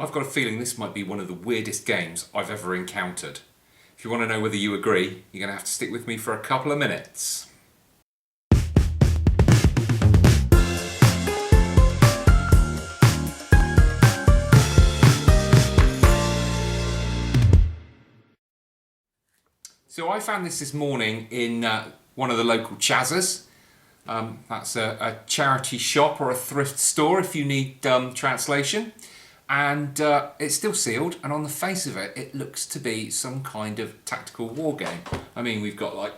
I've got a feeling this might be one of the weirdest games I've ever encountered. If you want to know whether you agree, you're going to have to stick with me for a couple of minutes. So I found this morning in one of the local Chazas. That's a charity shop or a thrift store if you need translation. And it's still sealed, and on the face of it, it looks to be some kind of tactical war game. I mean, we've got like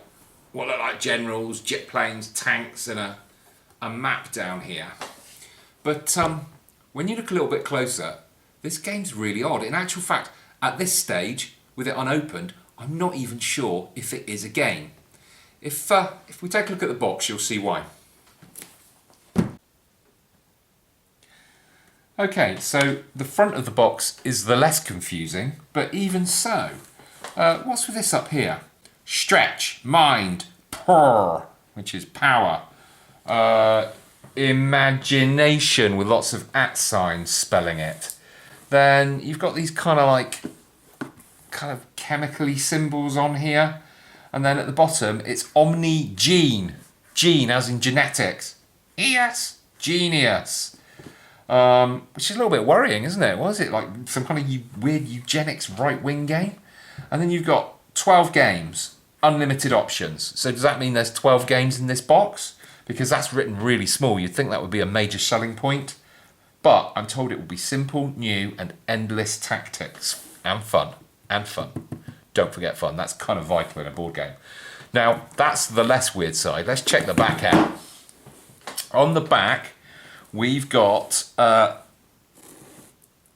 what look like generals, jet planes, tanks, and a map down here. But when you look a little bit closer, this game's really odd. In actual fact, at this stage, with it unopened, I'm not even sure if it is a game. If we take a look at the box, you'll see why. Okay, so the front of the box is the less confusing, but even so, what's with this up here? Stretch, mind, purr, which is power, imagination with lots of @ signs spelling it. Then you've got these kind of chemically symbols on here, and then at the bottom it's Omni-gene, gene as in genetics. Yes, genius. Which is a little bit worrying, isn't it? What is it, like some kind of weird eugenics right-wing game? And then you've got 12 games, unlimited options. So does that mean there's 12 games in this box? Because that's written really small. You'd think that would be a major selling point. But I'm told it will be simple, new, and endless tactics. And fun. And fun. Don't forget fun. That's kind of vital in a board game. Now, that's the less weird side. Let's check the back out. On the back, we've got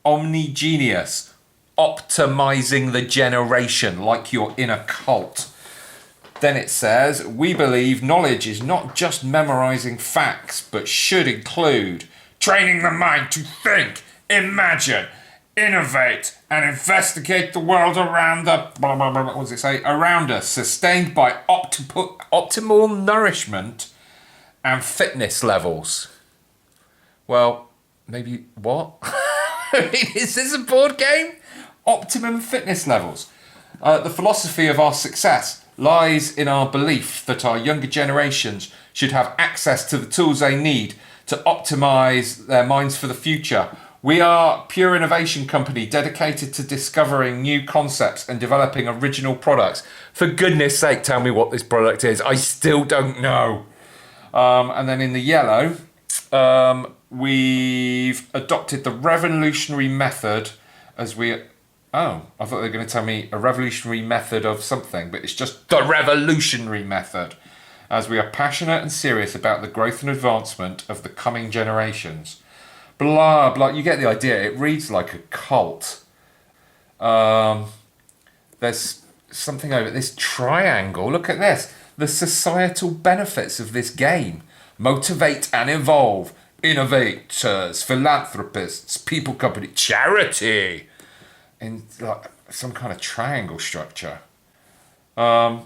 Omnigenius, optimizing the generation, like you're in a cult. Then it says, we believe knowledge is not just memorizing facts, but should include training the mind to think, imagine, innovate, and investigate the world around what does it say? Around us, sustained by optimal nourishment and fitness levels. Well, maybe what? Is this a board game? Optimum fitness levels. The philosophy of our success lies in our belief that our younger generations should have access to the tools they need to optimize their minds for the future. We are a pure innovation company dedicated to discovering new concepts and developing original products. For goodness sake, tell me what this product is. I still don't know. And then in the yellow, we've adopted the revolutionary method as we... Oh, I thought they were going to tell me a revolutionary method of something, but it's just the revolutionary method, as we are passionate and serious about the growth and advancement of the coming generations. Blah, blah, you get the idea. It reads like a cult. There's something over this triangle. Look at this. The societal benefits of this game. Motivate and evolve. Innovators, philanthropists, people company, charity. In like some kind of triangle structure. At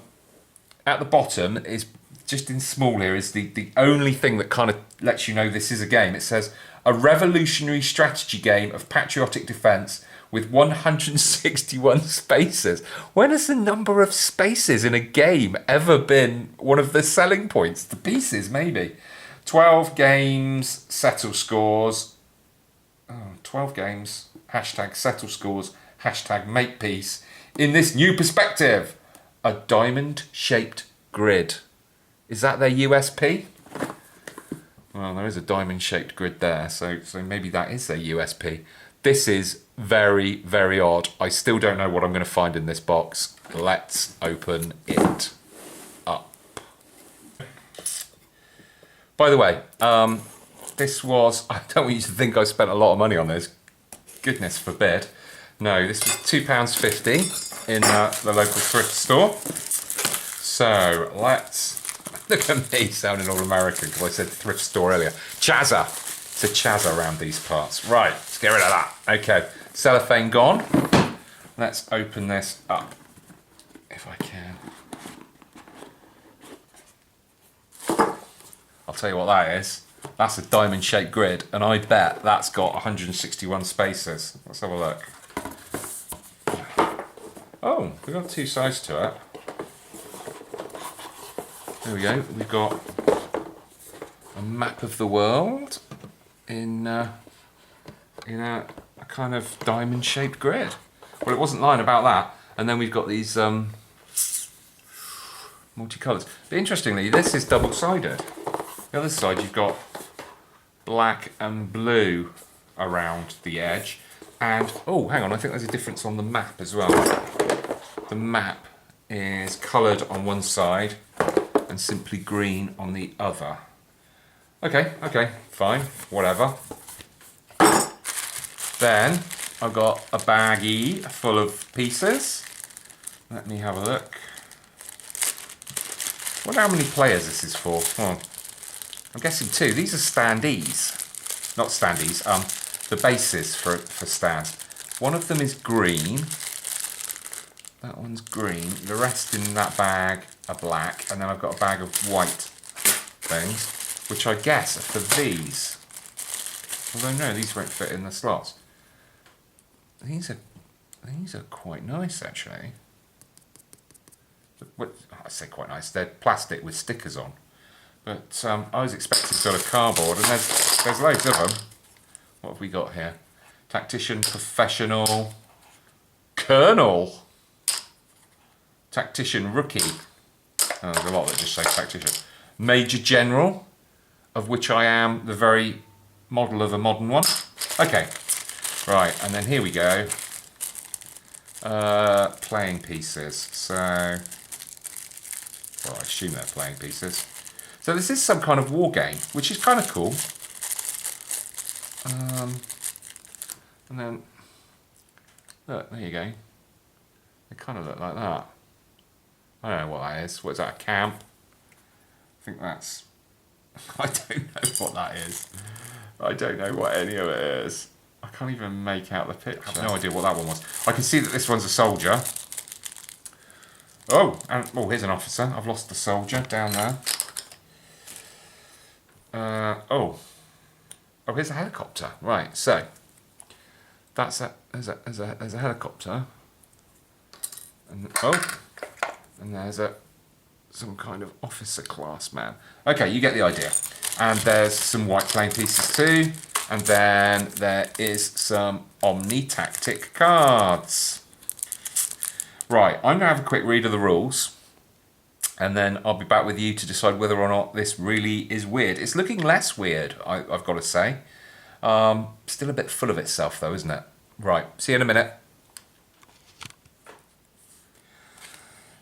the bottom is, just in small here, is the only thing that kind of lets you know this is a game. It says, a revolutionary strategy game of patriotic defence with 161 spaces. When has the number of spaces in a game ever been one of the selling points? The pieces, maybe. 12 games, settle scores. 12 games, hashtag settle scores, hashtag make peace. In this new perspective, a diamond-shaped grid. Is that their USP? Well, there is a diamond-shaped grid there, so maybe that is their USP. This is very, very odd. I still don't know what I'm going to find in this box. Let's open it up. By the way, this was... I don't want you to think I spent a lot of money on this. Goodness forbid. No, this was £2.50 in the local thrift store. So let's... Look at me sounding all American because I said thrift store earlier. Chaza. It's a Chaza around these parts. Right, let's get rid of that. Okay, cellophane gone. Let's open this up, if I can. I'll tell you what that is. That's a diamond-shaped grid, and I bet that's got 161 spaces. Let's have a look. Oh, we've got two sides to it. There we go. We've got a map of the world in a kind of diamond-shaped grid. Well, it wasn't lying about that. And then we've got these multicolours. But interestingly, this is double-sided. The other side, you've got black and blue around the edge. And, oh, hang on, I think there's a difference on the map as well. The map is coloured on one side and simply green on the other. Okay, fine, whatever. Then I've got a baggie full of pieces. Let me have a look. I wonder how many players this is for. Oh, I'm guessing 2. These are standees. Not standees, the bases for stands. One of them is green. That one's green. The rest in that bag are black. And then I've got a bag of white things, which I guess are for these. Although no, these won't fit in the slots. These are quite nice, actually. I say quite nice. They're plastic with stickers on. But I was expecting sort of cardboard, and there's loads of them. What have we got here? Tactician, Professional, Colonel, Tactician, Rookie. Oh, there's a lot that just say Tactician. Major General, of which I am the very model of a modern one. Okay, right, and then here we go. Playing pieces. So, well, I assume they're playing pieces. So this is some kind of war game, which is kind of cool. And then, look, there you go. They kind of look like that. I don't know what that is. What is that, a camp? I think that's... I don't know what that is. I don't know what any of it is. I can't even make out the picture. I have no idea what that one was. I can see that this one's a soldier. Oh, and here's an officer. I've lost the soldier down there. Oh, here's a helicopter. Right, so there's a helicopter, and and there's some kind of officer class man. Okay, you get the idea. And there's some white playing pieces too, and then there is some OmniTact cards. Right, I'm gonna have a quick read of the rules, and then I'll be back with you to decide whether or not this really is weird. It's looking less weird, I've got to say. Still a bit full of itself though, isn't it? Right, see you in a minute.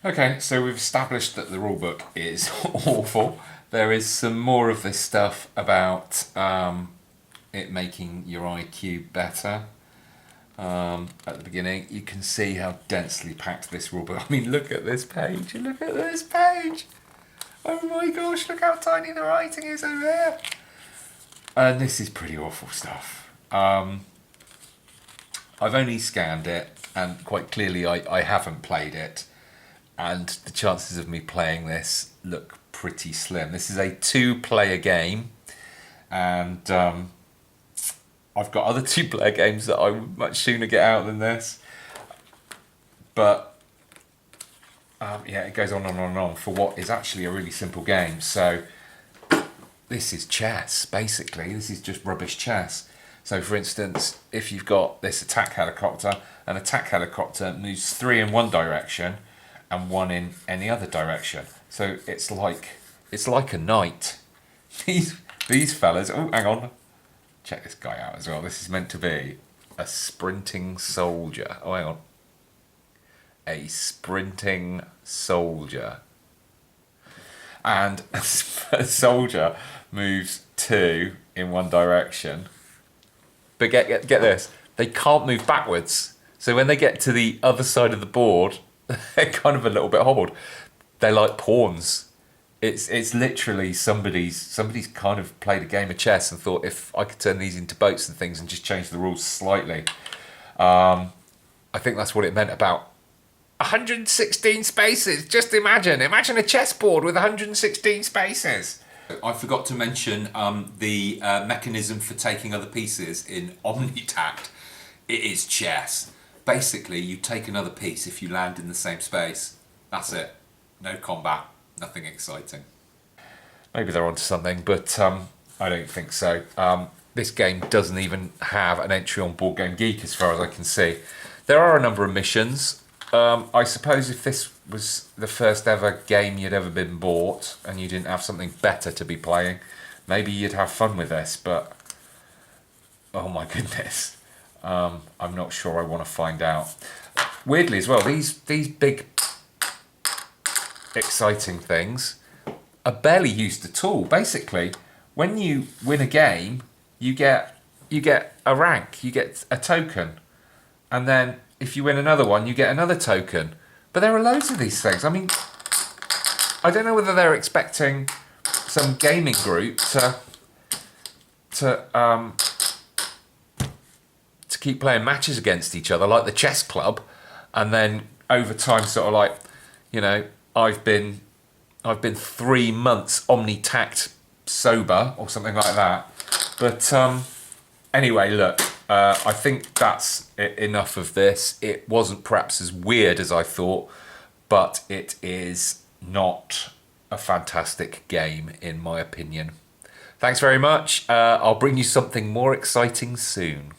Okay, so we've established that the rulebook is awful. There is some more of this stuff about it making your IQ better. At the beginning, you can see how densely packed this rulebook. I mean, look at this page. Look at this page. Oh my gosh, look how tiny the writing is over here. And this is pretty awful stuff. I've only scanned it, and quite clearly I haven't played it. And the chances of me playing this look pretty slim. This is a 2-player game, and I've got other 2-player games that I would much sooner get out than this. But yeah, it goes on and on and on for what is actually a really simple game. So this is chess, basically. This is just rubbish chess. So for instance, if you've got this attack helicopter, an attack helicopter moves 3 in one direction and 1 in any other direction. So it's like a knight. These fellas, oh, hang on. Check this guy out as well. This is meant to be a sprinting soldier. Oh, hang on. A sprinting soldier. And a soldier moves 2 in one direction. But get this. They can't move backwards. So when they get to the other side of the board, they're kind of a little bit hobbled. They're like pawns. It's literally somebody's kind of played a game of chess and thought, if I could turn these into boats and things and just change the rules slightly. I think that's what it meant about 116 spaces. Just imagine a chessboard with 116 spaces. I forgot to mention the mechanism for taking other pieces in OmniTact. It is chess. Basically, you take another piece if you land in the same space. That's it. No combat. Nothing exciting. Maybe they're onto something, but I don't think so. This game doesn't even have an entry on Board Game Geek as far as I can see. There are a number of missions. I suppose if this was the first ever game you'd ever been bought and you didn't have something better to be playing, maybe you'd have fun with this, but oh my goodness, I'm not sure I want to find out. Weirdly as well, these big exciting things are barely used at all. Basically, when you win a game, you get a rank, you get a token, and then if you win another one, you get another token. But there are loads of these things. I mean, I don't know whether they're expecting some gaming group to keep playing matches against each other, like the chess club, and then over time, sort of like, you know, I've been 3 months OmniTact sober or something like that. But anyway, look. I think that's enough of this. It wasn't perhaps as weird as I thought, but it is not a fantastic game in my opinion. Thanks very much. I'll bring you something more exciting soon.